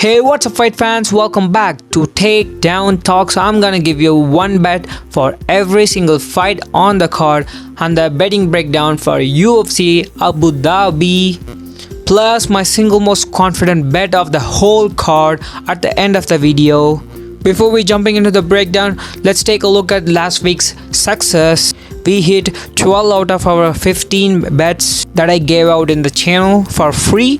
Hey, what's up fight fans, welcome back to Takedown Talks. I'm gonna give you one bet for every single fight on the card and the betting breakdown for UFC Abu Dhabi, plus my single most confident bet of the whole card at the end of the video. Before we jumping into the breakdown, let's take a look at last week's success. We hit 12 out of our 15 bets that I gave out in the channel for free.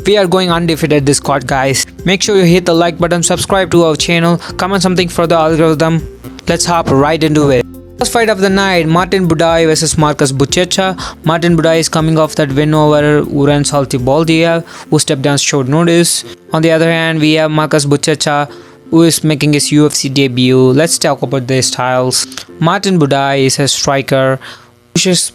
We are going undefeated this card, guys. Make sure you hit the like button, subscribe to our channel, comment something for the algorithm. Let's hop right into it. First fight of the night, Martin Buday versus Marcus Buchecha. Martin Buday is coming off that win over Uran Saltibaldia, who stepped down short notice. On the other hand, we have Marcus Buchecha, who is making his UFC debut. Let's talk about their styles. Martin Buday is a striker, pushes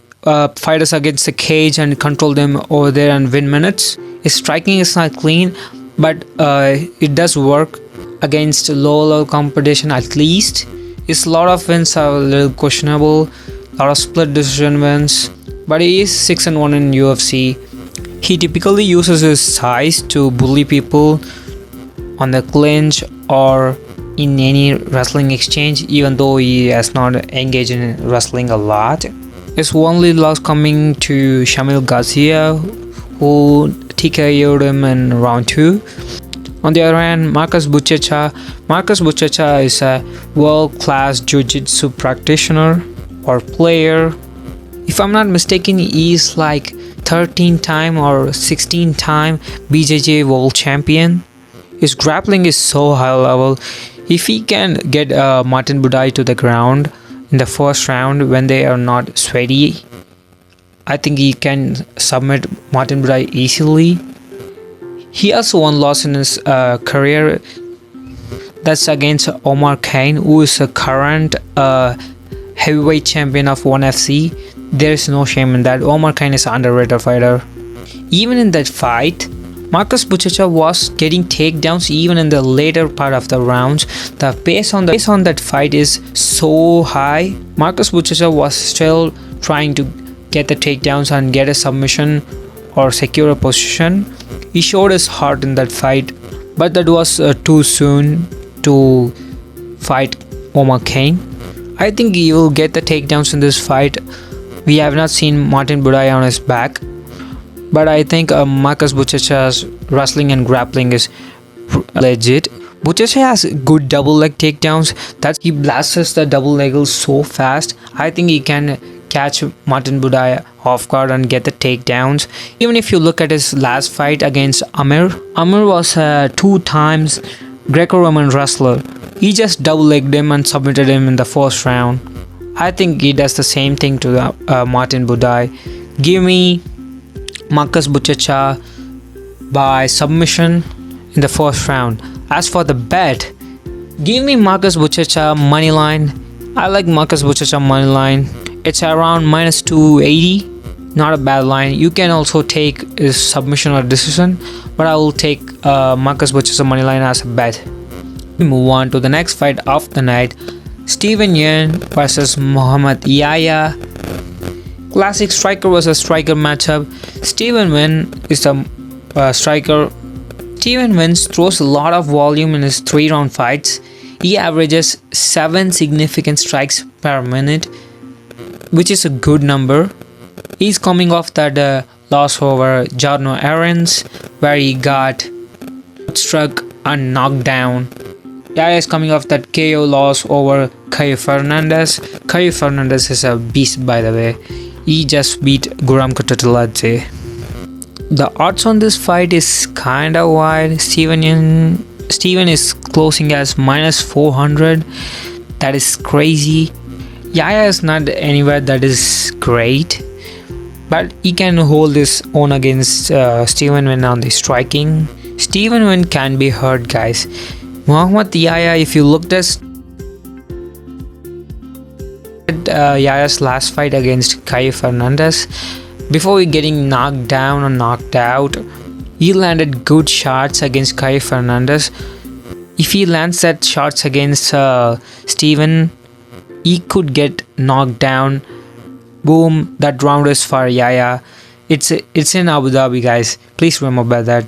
fighters against the cage and control them over there and win minutes. His striking is not clean, but it does work against low level competition at least. His lot of wins are a little questionable, lot of split decision wins, but he is 6-1 in UFC. He typically uses his size to bully people on the clinch or in any wrestling exchange, even though he has not engaged in wrestling a lot. His only loss coming to Shamil Garcia, who TKO'd him in round 2. On the other hand, Marcus Buchecha is a world-class jiu-jitsu practitioner or player. If I'm not mistaken, he is like 13-time or 16-time BJJ world champion. His grappling is so high level. If he can get Martin Buday to the ground in the first round when they are not sweaty, I think he can submit Martin Buday easily. He also won loss in his career. That's against Omar Kane, who is a current heavyweight champion of ONE FC. There is no shame in that. Omar Kane is an underrated fighter. Even in that fight, Marcus Buchecha was getting takedowns even in the later part of the rounds. The pace on that fight is so high. Marcus Buchecha was still trying to get the takedowns and get a submission or secure a position. He showed his heart in that fight, but that was too soon to fight Omar Kane. I think he will get the takedowns in this fight. We have not seen Martin Buday on his back, but I think Marcus Buchecha's wrestling and grappling is legit. Buchecha has good double leg takedowns. That he blasts the double legs so fast. I think he can catch Martin Buday off guard and get the takedowns. Even if you look at his last fight against Amir was a 2 times Greco-Roman wrestler. He just double-legged him and submitted him in the first round. I think he does the same thing to Martin Buday. Give me Marcus Buchecha by submission in the first round. As for the bet, give me Marcus Buchecha moneyline. I like Marcus Buchecha moneyline. It's around -280. Not a bad line. You can also take his submission or decision, but I will take Marcus Buchecha moneyline as a bet. We move on to the next fight of the night. Steven Nguyen versus Mohammad Yahya. Classic striker versus striker matchup. Steven Nguyen is a striker. Steven Nguyen throws a lot of volume in his 3-round fights. He averages 7 significant strikes per minute, which is a good number. He's coming off that loss over Jarno Aarons, where he got struck and knocked down. Yahya is coming off that KO loss over Caio Fernandez. Caio Fernandez is a beast, by the way. He just beat Guram Kutateladze. The odds on this fight is kinda wide. Steven is closing as -400. That is crazy. Yahya is not anywhere that is great, but he can hold his own against Steven Nguyen on the striking. Steven Nguyen can be hurt, guys. Mohammad Yahya, if you looked at Yahya's last fight against Caio Fernandez, before getting knocked down or knocked out, he landed good shots against Caio Fernandez. If he lands that shots against Steven, he could get knocked down. Boom, that round is for Yahya. It's in Abu Dhabi, guys. Please remember that.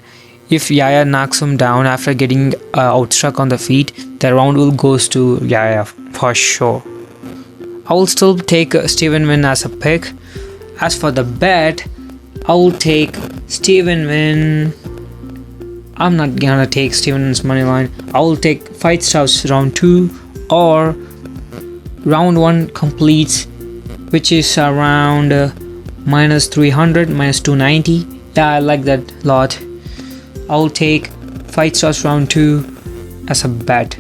If Yahya knocks him down after getting outstruck on the feet, the round will goes to Yahya for sure. I will still take Steven Wynn as a pick. As for the bet, I will take Steven Wynn. I'm not gonna take Steven Wynn's money line. I will take fight stops round 2 or round 1 completes, which is around minus 300, minus 290. Yeah, I like that lot. I'll take fight starts round 2 as a bet.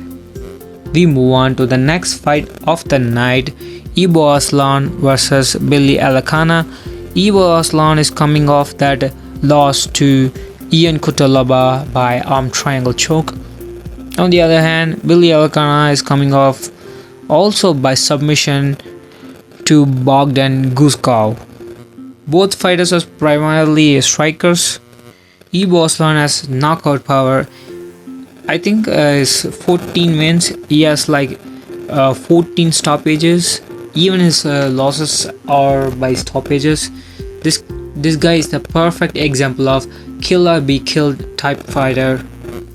We move on to the next fight of the night, Ibo Aslan versus Billy Elekana. Ibo Aslan is coming off that loss to Ian Cutelaba by arm triangle choke. On the other hand, Billy Elekana is coming off also by submission to Bogdan Guskov. Both fighters are primarily strikers. Ibo Aslan has knockout power. I think his 14 wins, he has like 14 stoppages. Even his losses are by stoppages. This guy is the perfect example of kill or be killed type fighter.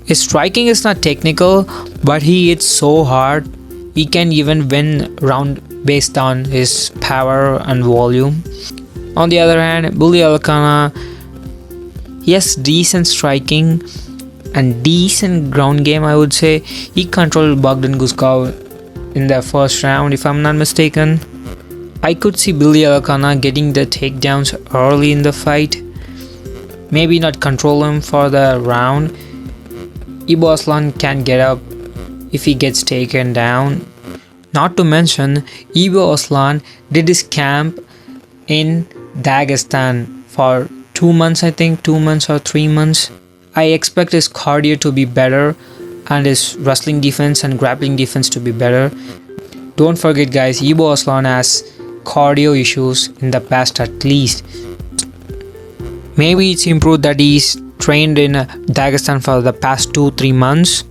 His striking is not technical, but he hits so hard. He can even win round based on his power and volume. On the other hand, Billy Elekana, he has decent striking and decent ground game, I would say. He controlled Bogdan Guskov in the first round, if I'm not mistaken. I could see Billy Elekana getting the takedowns early in the fight. Maybe not control him for the round. Ibo Aslan can get up if he gets taken down. Not to mention, Ibo Aslan did his camp in Dagestan for 2 months, I think, 2 months or 3 months. I expect his cardio to be better and his wrestling defense and grappling defense to be better. Don't forget guys, Ibo Aslan has cardio issues in the past at least. Maybe it's improved that he's trained in Dagestan for the past 2-3 months.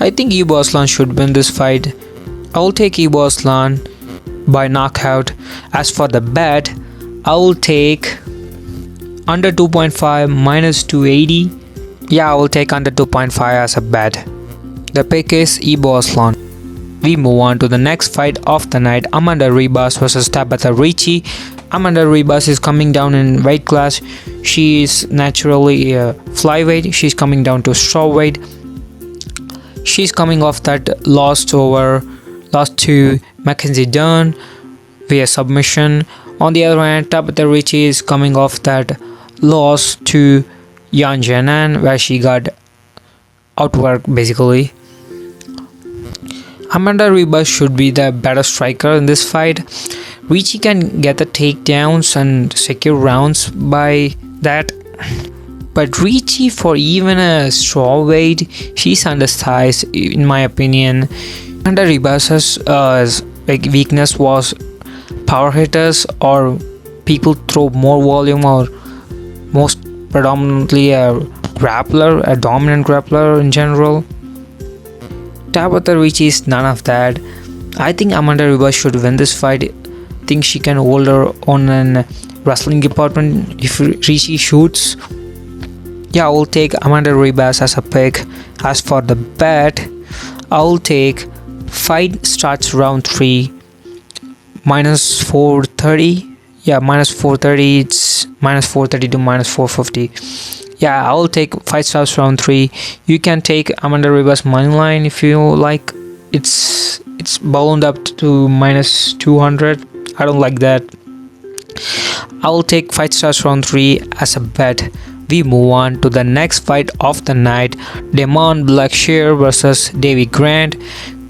I think Ibo Aslan should win this fight. I will take Ibo Aslan by knockout. As for the bet, I will take under 2.5 minus 280. Yeah, I will take under 2.5 as a bet. The pick is Ibo Aslan. We move on to the next fight of the night, Amanda Ribas versus Tabatha Ricci. Amanda Ribas is coming down in weight class. She is naturally a flyweight. She's coming down to strawweight. She's coming off that loss to Mackenzie Dern via submission. On the other hand, Tabatha Ricci is coming off that loss to Yan Jianan, where she got outworked basically. Amanda Ribas should be the better striker in this fight. Ricci can get the takedowns and secure rounds by that. But Ricci, for even a strawweight, she's undersized in my opinion. Amanda Ribas's weakness was power hitters, or people throw more volume, or most predominantly a grappler, a dominant grappler in general. Tabatha Ricci is none of that. I think Amanda Ribas should win this fight. I think she can hold her on in wrestling department if Ricci shoots. Yeah, I will take Amanda Ribas as a pick. As for the bet, I will take fight starts round 3 minus 430. Yeah, minus 430. It's minus 430 to minus 450. Yeah, I will take fight starts round 3. You can take Amanda Ribas money line if you like. It's ballooned up to minus 200. I don't like that. I will take fight starts round 3 as a bet. We move on to the next fight of the night, Damon Blackshear versus Davey Grant.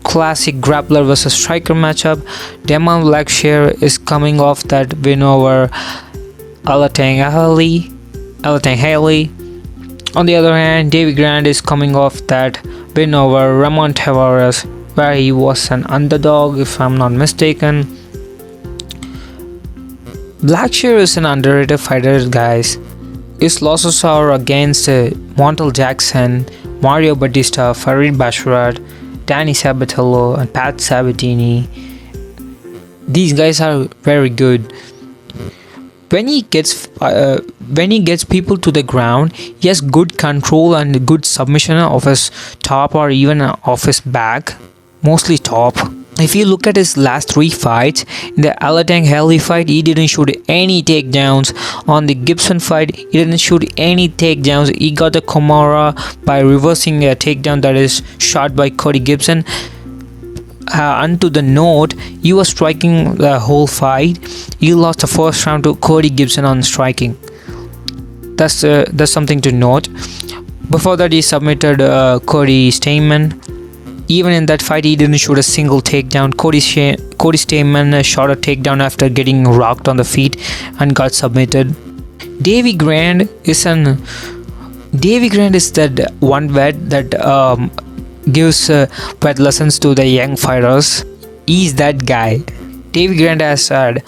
Classic grappler versus striker matchup. Damon Blackshear is coming off that win over Alatang Haley. On the other hand, Davey Grant is coming off that win over Ramon Tavares, where he was an underdog if I'm not mistaken. Blackshear is an underrated fighter guys. His losses are against Montel Jackson, Mario Batista, Farid Basharat, Danny Sabatello and Pat Sabatini. These guys are very good. When he gets people to the ground, he has good control and good submission of his top or even of his back, mostly top. If you look at his last 3 fights, in the Alatang Heli fight, he didn't shoot any takedowns. On the Gibson fight, he didn't shoot any takedowns. He got the Komara by reversing a takedown that is shot by Cody Gibson. And to the note, he was striking the whole fight. He lost the first round to Cody Gibson on striking. That's something to note. Before that, he submitted Cody Stamen. Even in that fight, he didn't shoot a single takedown. Cody Stamen shot a takedown after getting rocked on the feet and got submitted. Davey Grant is that one vet that gives vet lessons to the young fighters. He's that guy. Davey Grant has had a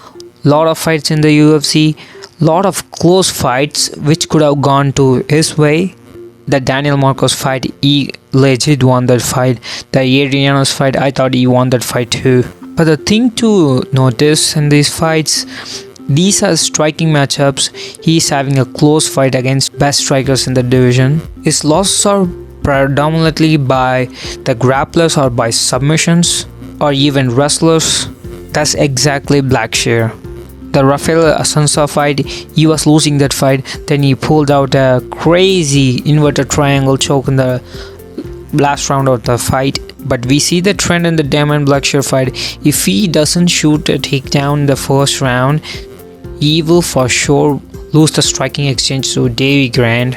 lot of fights in the UFC, lot of close fights which could have gone to his way. The Daniel Marcos fight, he legit won that fight. The Adriano's fight, I thought he won that fight too. But the thing to notice in these fights, these are striking matchups. He's having a close fight against best strikers in the division. His losses are predominantly by the grapplers or by submissions or even wrestlers. That's exactly Blackshear. The Rafael Assunção fight, he was losing that fight. Then he pulled out a crazy inverted triangle choke in the last round of the fight. But we see the trend in the Damon Blackshear fight. If he doesn't shoot a takedown in the first round, he will for sure lose the striking exchange to Davey Grant.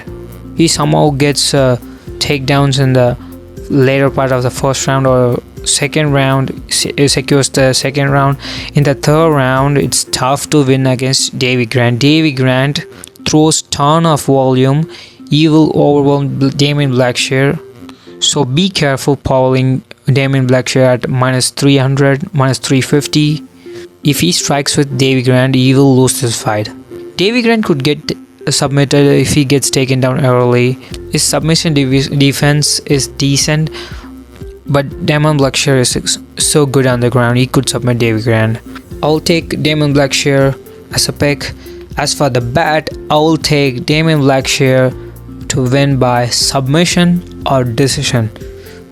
He somehow gets takedowns in the later part of the first round or second round, secures the second round. In the third round, it's tough to win against Davey Grant. Davey Grant throws ton of volume. He will overwhelm Damon Blackshear. So be careful following Damon Blackshear at -300, -350. If he strikes with Davey Grant, he will lose this fight. Davey Grant could get submitted if he gets taken down early. His submission defense is decent, but Damon Blackshear is so good on the ground, he could submit Davey Grant. I'll take Damon Blackshear as a pick. As for the bet, I'll take Damon Blackshear to win by submission or decision.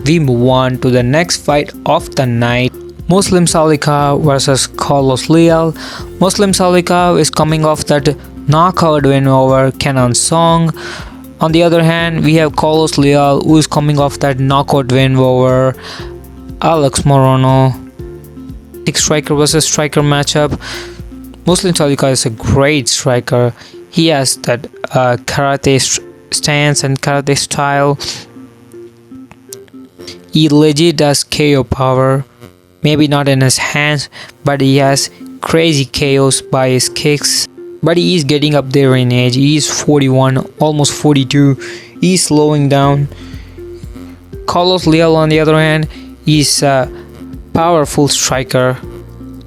We move on to the next fight of the night. Muslim Salikhov versus Carlos Leal. Muslim Salikhov is coming off that knockout win over Kenan Song. On the other hand, we have Carlos Leal, who is coming off that knockout win over Alex Morono. Striker versus striker matchup. Muslim Salikhov is a great striker. He has that karate stance and karate style. He legit has KO power. Maybe not in his hands, but he has crazy KOs by his kicks. But he is getting up there in age. He is 41, almost 42. He is slowing down. Carlos Leal, on the other hand, is a powerful striker.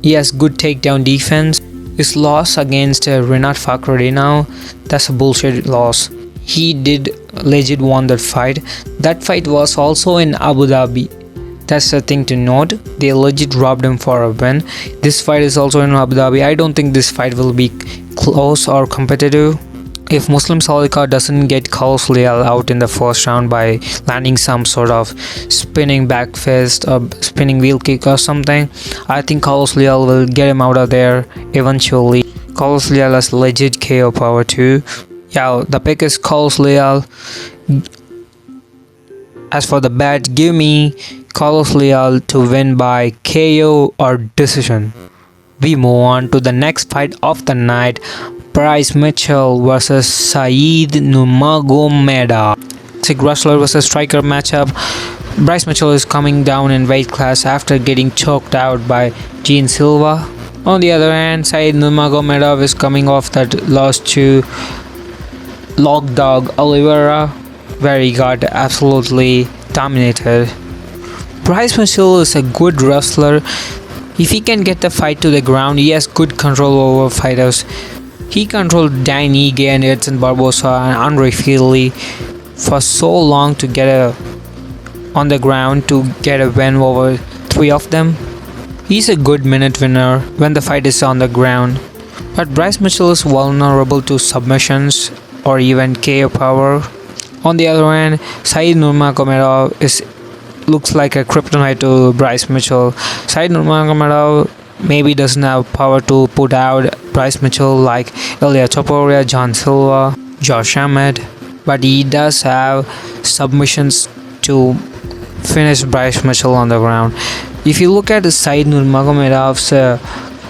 He has good takedown defense. His loss against Rinat Fakhreddinov, that's a bullshit loss. He did legit won that fight. That fight was also in Abu Dhabi. That's the thing to note. They legit robbed him for a win. This fight is also in Abu Dhabi. I don't think this fight will be close or competitive. If Muslim Salikhov doesn't get Carlos Leal out in the first round by landing some sort of spinning back fist or spinning wheel kick or something, I think Carlos Leal will get him out of there eventually. Carlos Leal has legit KO power too. Yeah, the pick is Carlos Leal. As for the bet, give me Carlos Leal to win by KO or decision. We move on to the next fight of the night. Bryce Mitchell versus Saeed Nurmagomedov. It's a wrestler versus striker matchup. Bryce Mitchell is coming down in weight class after getting choked out by Gene Silva. On the other hand, Saeed Nurmagomedov is coming off that loss to Log Dog Oliveira, where he got absolutely dominated. Bryce Mitchell is a good wrestler. If he can get the fight to the ground, he has good control over fighters. He controlled Dan Ige and Edson Barbosa and Andre Fili for so long to get on the ground to get a win over 3 of them. He's a good minute winner when the fight is on the ground. But Bryce Mitchell is vulnerable to submissions or even KO power. On the other hand, Saeed Nurmagomedov looks like a kryptonite to Bryce Mitchell. Saeed Nurmagomedov maybe doesn't have power to put out Bryce Mitchell like Ilya Topuria, John Silva, Josh Emmett, but he does have submissions to finish Bryce Mitchell on the ground. If you look at Saeed Nurmagomedov's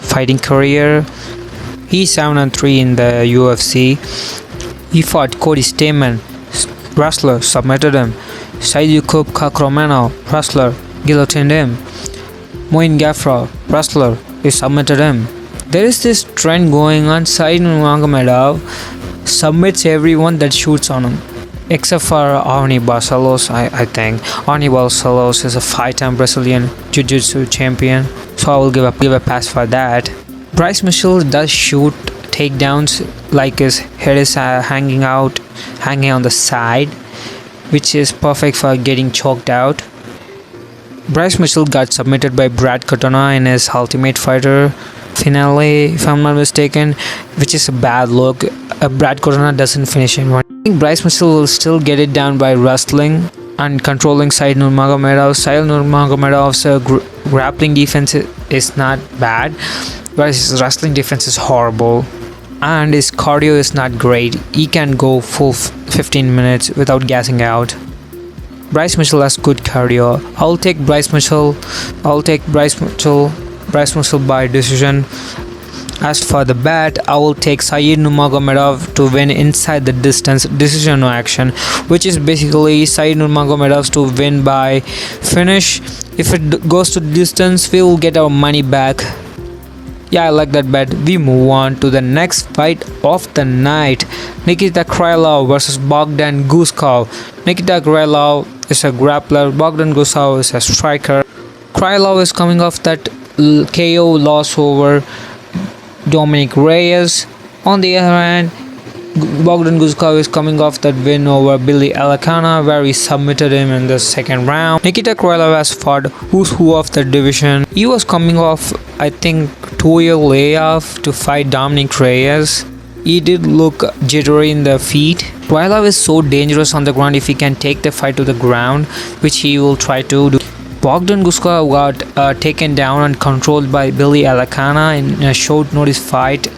fighting career, he's 7-3 in the UFC. He fought Cody Stamen, wrestler, submitted him. Said Yakub Kakromano, wrestler, guillotined him. Moin Gafra, wrestler, he submitted him. There is this trend going on. Saeed Nurmagomedov submits everyone that shoots on him, except for Arnie Barcelos. I think Arnie Barcelos is a 5-time Brazilian Jiu-Jitsu champion, so I will give a pass for that. Bryce Mitchell does shoot takedowns like his head is hanging on the side, which is perfect for getting choked out. Bryce Mitchell got submitted by Brad Katona in his Ultimate Fighter finale, if I'm not mistaken, which is a bad look. Brad Katona doesn't finish in one. I think Bryce Mitchell will still get it down by wrestling and controlling Saeed Nurmagomedov. Saeed Nurmagomedov's grappling defense is not bad, but his wrestling defense is horrible. And his cardio is not great. He can go full 15 minutes without gassing out. Bryce Mitchell has good cardio. I'll take Bryce Mitchell by decision. As for the bet, I will take Saeed Nurmagomedov to win inside the distance, decision no action, which is basically Saeed Nurmagomedov to win by finish. If it goes to distance, we will get our money back. Yeah, I like that bet. We move on to the next fight of the night. Nikita Krylov versus Bogdan Guskov. Nikita Krylov is a grappler. Bogdan Guskov is a striker. Krylov is coming off that KO loss over Dominic Reyes. On the other hand, Bogdan Guskov is coming off that win over Billy Elekana, where he submitted him in the second round. Nikita Krylov has fought who's who of the division. He was coming off, I think, 2-year layoff to fight Dominic Reyes. He did look jittery in the feet. Krylov is so dangerous on the ground if he can take the fight to the ground, which he will try to do. Bogdan Guskov got taken down and controlled by Billy Elekana in a short notice fight.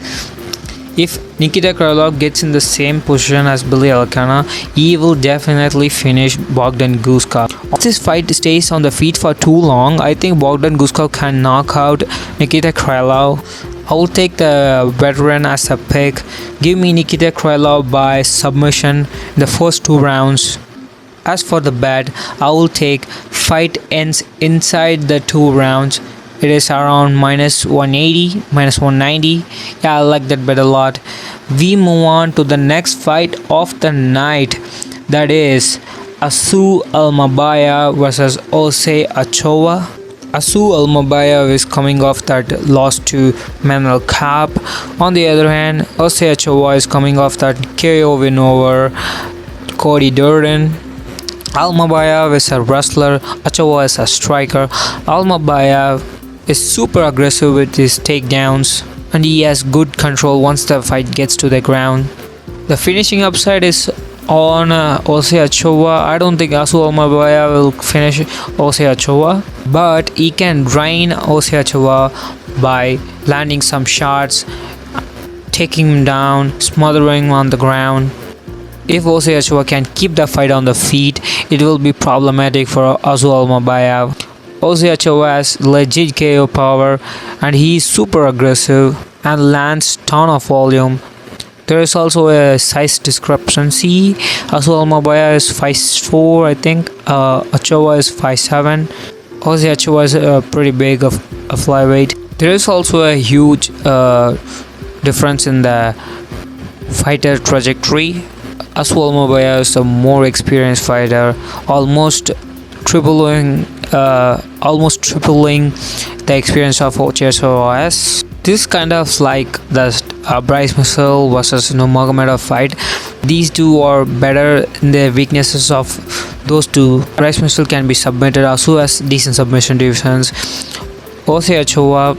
If Nikita Krylov gets in the same position as Billy Elekana, he will definitely finish Bogdan Guskov. If this fight stays on the feet for too long, I think Bogdan Guskov can knock out Nikita Krylov. I will take the veteran as a pick. Give me Nikita Krylov by submission in the first 2 rounds. As for the bet, I will take fight ends inside the 2 rounds. It is around -180, -190. Yeah, I like that bet a lot. We move on to the next fight of the night. That is Almabayev versus Ochoa. Almabayev is coming off that loss to Manuel Cap. On the other hand, Ochoa is coming off that KO win over Cody Durden. Almabayev is a wrestler. Ochoa is a striker. Almabayev is super aggressive with his takedowns, and he has good control once the fight gets to the ground. The finishing upside is on Ochoa. I don't think Almabayev will finish Ochoa, but he can drain Ochoa by landing some shots, taking him down, smothering him on the ground. If Ochoa can keep the fight on the feet, it will be problematic for Almabayev. Ochoa has legit KO power, and he is super aggressive and lands ton of volume. There is also a size discrepancy. Almabayev is 5'4", I think. Ochoa is 5'7". Ochoa is pretty big of a flyweight. There is also a huge difference in the fighter trajectory. Almabayev is a more experienced fighter, almost tripling the experience of Ochoa. This kind of like the Bryce Mitchell versus Nurmagomedov fight. These two are better in the weaknesses of those two. Bryce Mitchell can be submitted, also has decent submission defense. Ochoa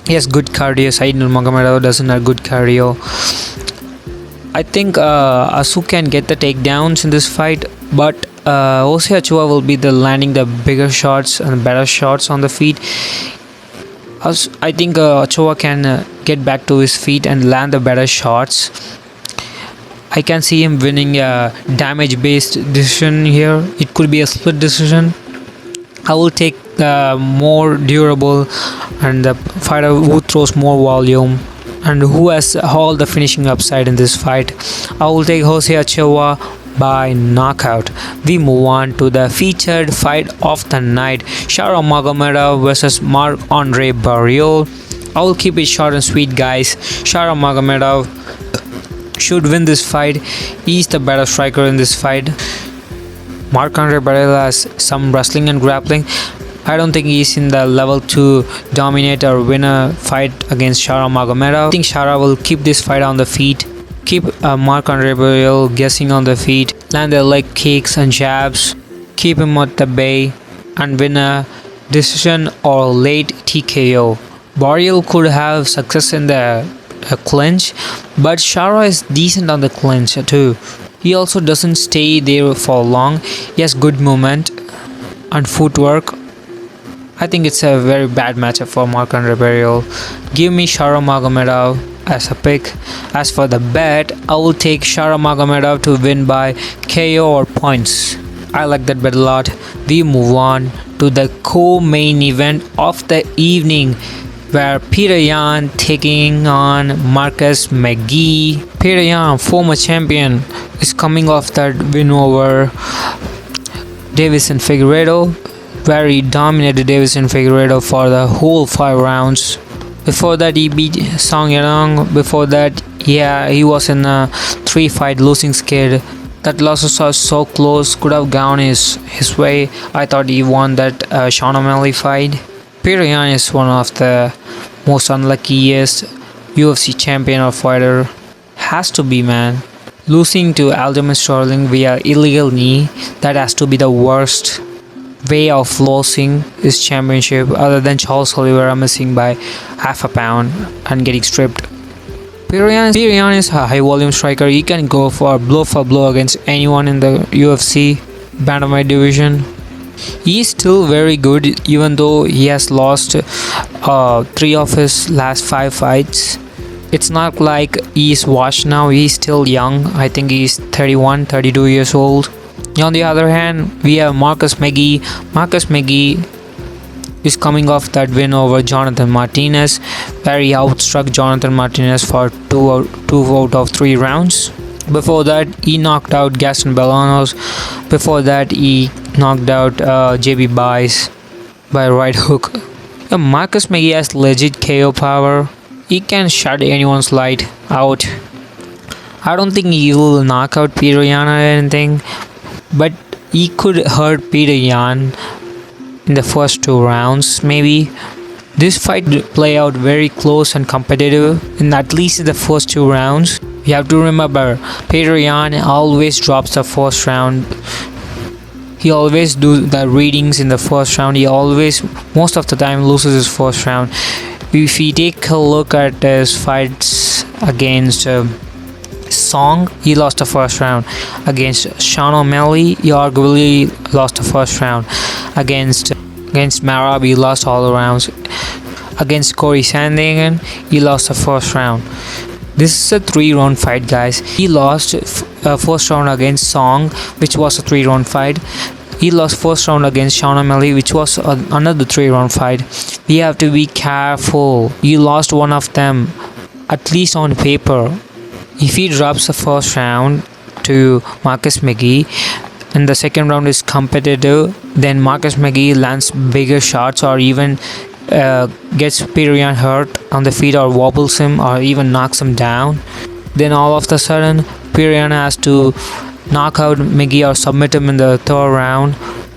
He has good cardio. Said Nurmagomedov doesn't have good cardio. I think Asu can get the takedowns in this fight, but Ochoa will be the landing the bigger shots and better shots on the feet. I think Ochoa can get back to his feet and land the better shots. I can see him winning a damage-based decision here. It could be a split decision. I will take the more durable and the fighter who throws more volume and who has all the finishing upside in this fight. I will take Jose Ochoa by knockout. We move on to the featured fight of the night, Sharabutdin versus Marc-André Barriault. I will keep it short and sweet, guys. Sharabutdin should win this fight. He's the better striker in this fight. Marc-André Barriault has some wrestling and grappling. I don't think he's in the level to dominate or win a fight against Sharabutdin. I think Shara will keep this fight on the feet, keep Marc-André Barriault guessing on the feet, land their leg kicks and jabs, keep him at the bay, and win a decision or late TKO. Barriault could have success in the clinch, but Shara is decent on the clinch too. He also doesn't stay there for long. He has good movement and footwork. I think it's a very bad matchup for Marc-André Barriault. Give me Sharabutdin as a pick. As for the bet, I will take Sharabutdin to win by KO or points. I like that bet a lot. We move on to the co-main event of the evening, where Petr Yan taking on Marcus McGhee. Petr Yan, former champion, is coming off that win over Davison Figueiredo, where he dominated Davison Figueiredo for the whole 5 rounds. Before that, he beat Song Yadong. Before that, he was in a 3-fight losing skid. That loss was so close, could have gone his way. I thought he won that Sean O'Malley fight. Petr Yan is one of the most unluckiest UFC champion or fighter. Has to be, man. Losing to Aljamain Sterling via illegal knee, that has to be the worst way of losing his championship, other than Charles Oliveira missing by half a pound and getting stripped. Petr Yan is a high volume striker. He can go for blow against anyone in the UFC bantamweight division. He is still very good, even though he has lost 3 of his last 5 fights. It's not like he's washed now. He's still young. I think he's 31, 32 years old. On the other hand, we have Marcus McGhee. Marcus McGhee is coming off that win over Jonathan Martinez, where he outstruck Jonathan Martinez for 2 out of 3 rounds. Before that, he knocked out Gaston Bolanos. Before that, he knocked out JB Bryce by right hook. Marcus McGhee has legit KO power. He can shut anyone's light out. I don't think he will knock out Petr Yan or anything, but he could hurt Petr Yan in the first 2 rounds maybe. This fight play out very close and competitive in at least the first 2 rounds. You have to remember, Petr Yan always drops the first round. He always do the readings in the first round. He always, most of the time, loses his first round. If we take a look at his fights against Song, he lost the first round. Against Sean O'Malley, he arguably lost the first round. Against Marab, he lost all the rounds. Against Corey Sandhagen, he lost the first round. This is a 3-round fight, guys. He lost first round against Song, which was a 3-round fight. He lost first round against Sean O'Malley, which was another 3-round fight. We have to be careful. He lost one of them, at least on paper. If he drops the first round to Marcus McGhee and the second round is competitive, then Marcus McGhee lands bigger shots or even gets Petr Yan hurt on the feet or wobbles him or even knocks him down, then all of a sudden Petr Yan has to knock out McGhee or submit him in the 3rd round,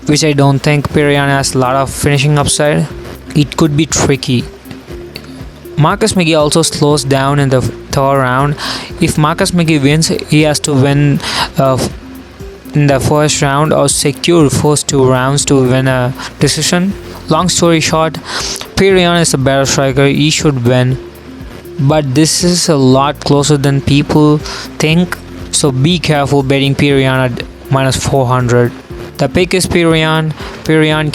which I don't think. Petr Yan has a lot of finishing upside. It could be tricky. Marcus McGhee also slows down in the 3rd round. If Marcus McGhee wins, he has to win in the first round or secure first 2 rounds to win a decision. Long story short, Perion is a better striker, he should win. But this is a lot closer than people think, so be careful betting Perion at -400. The pick is Perion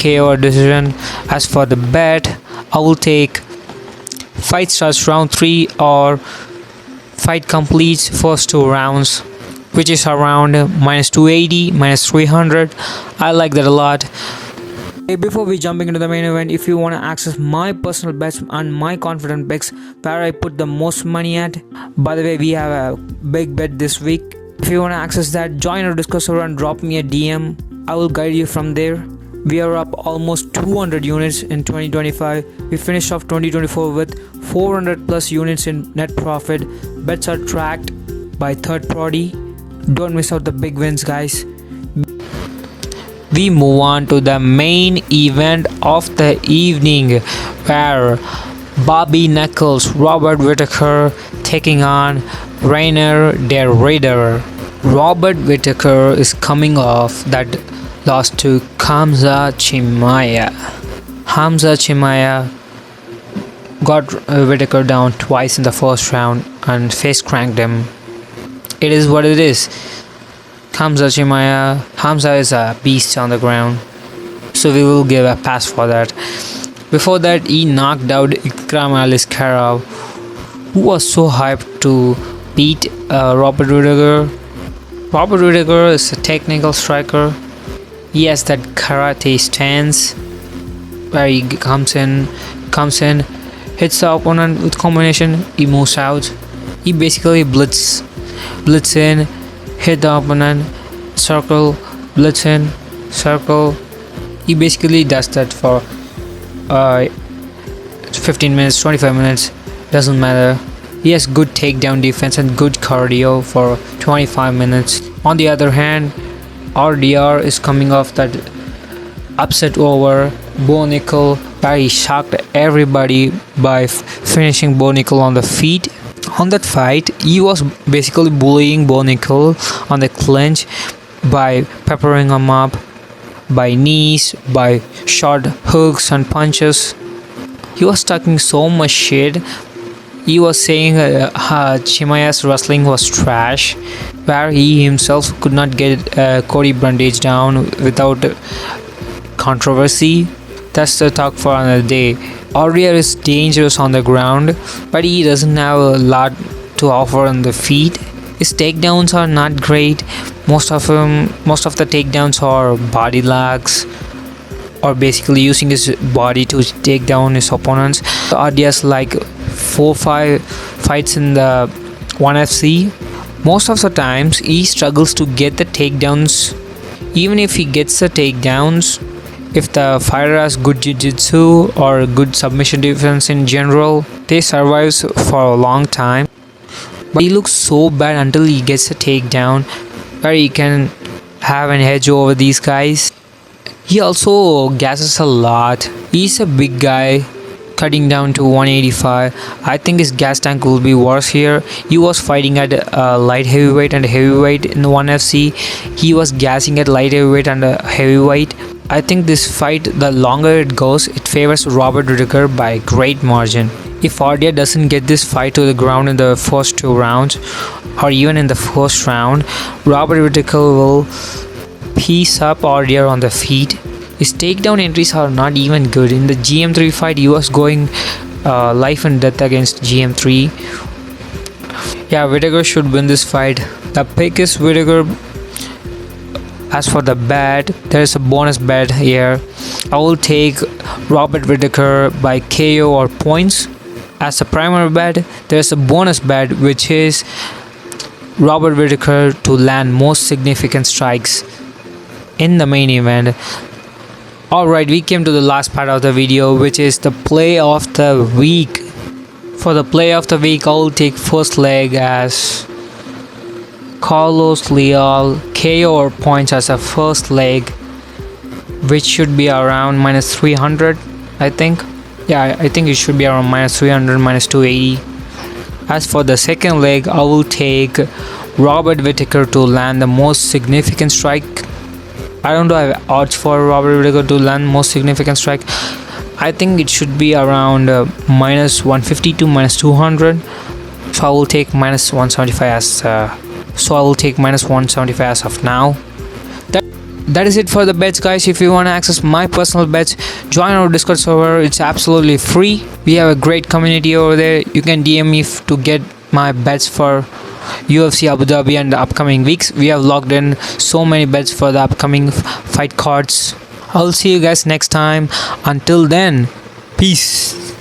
KO or decision. As for the bet, I will take fight starts round 3 or fight completes first 2 rounds, which is around -280, -300. I like that a lot. Hey, before we jumping into the main event, if you want to access my personal bets and my confident picks where I put the most money at, by the way, we have a big bet this week. If you want to access that, join our Discord server and drop me a DM. I will guide you from there. We are up almost 200 units in 2025. We finished off 2024 with 400 plus units in net profit. Bets are tracked by third party. Don't miss out the big wins, guys. We move on to the main event of the evening, where Bobby Knuckles Robert Whittaker taking on Reinier the Raider. Robert Whittaker is coming off that loss to Khamzat Chimaev. Khamzat Chimaev got Whittaker down twice in the first round and face cranked him. It is what it is. Khamzat Chimaev, Khamzat is a beast on the ground, so we will give a pass for that. Before that, he knocked out Ikram Aliskerov, who was so hyped to beat Robert Whittaker. Robert Whittaker is a technical striker. He has that karate stance where he comes in, hits the opponent with combination, he moves out. He basically blitz in, hit the opponent, circle, blitz in, circle. He basically does that for 15 minutes, 25 minutes, doesn't matter. He has good takedown defense and good cardio for 25 minutes. On the other hand, RDR is coming off that upset over Bo Nickel, where he shocked everybody by finishing Bo Nickel on the feet. On that fight, he was basically bullying Bo Nickel on the clinch by peppering him up, by knees, by short hooks and punches. He was talking so much shit. He was saying Chimaev's wrestling was trash, where he himself could not get Cody Brundage down without controversy. That's the talk for another day. RDR is dangerous on the ground, but he doesn't have a lot to offer on the feet. His takedowns are not great. Most of the takedowns are body locks, or basically using his body to take down his opponents. RDR's like 4-5 fights in the 1FC. Most of the times he struggles to get the takedowns. Even if he gets the takedowns, if the fighter has good jiu-jitsu or good submission defense in general, they survive for a long time. But he looks so bad until he gets a takedown, where he can have an edge over these guys. He also gasses a lot. He's a big guy, cutting down to 185. I think his gas tank will be worse here. He was fighting at light heavyweight and heavyweight in the 1FC. He was gassing at light heavyweight and heavyweight. I think this fight, the longer it goes, it favors Robert Whittaker by a great margin. If RDR doesn't get this fight to the ground in the first 2 rounds, or even in the first round, Robert Whittaker will piece up RDR on the feet. His takedown entries are not even good. In the GM3 fight, he was going life and death against GM3. Yeah, Whittaker should win this fight. The pick is Whittaker. As for the bet, there is a bonus bet here. I will take Robert Whittaker by KO or points. As a primary bet, there is a bonus bet, which is Robert Whittaker to land most significant strikes in the main event. Alright, we came to the last part of the video, which is the play of the week. For the play of the week, I will take first leg as Carlos Leal KO or points as a first leg, which should be around -300, I think. Yeah, I think it should be around -300, -280. As for the second leg, I will take Robert Whittaker to land the most significant strike. I don't have odds for Robert Whittaker to land most significant strike. I think it should be around minus 150 to minus 200. So I will take minus 175 as of now. That is it for the bets, guys. If you want to access my personal bets, join our Discord server. It's absolutely free. We have a great community over there. You can DM me to get my bets for UFC Abu Dhabi and the upcoming weeks. We have logged in so many bets for the upcoming fight cards. I'll see you guys next time. Until then, peace.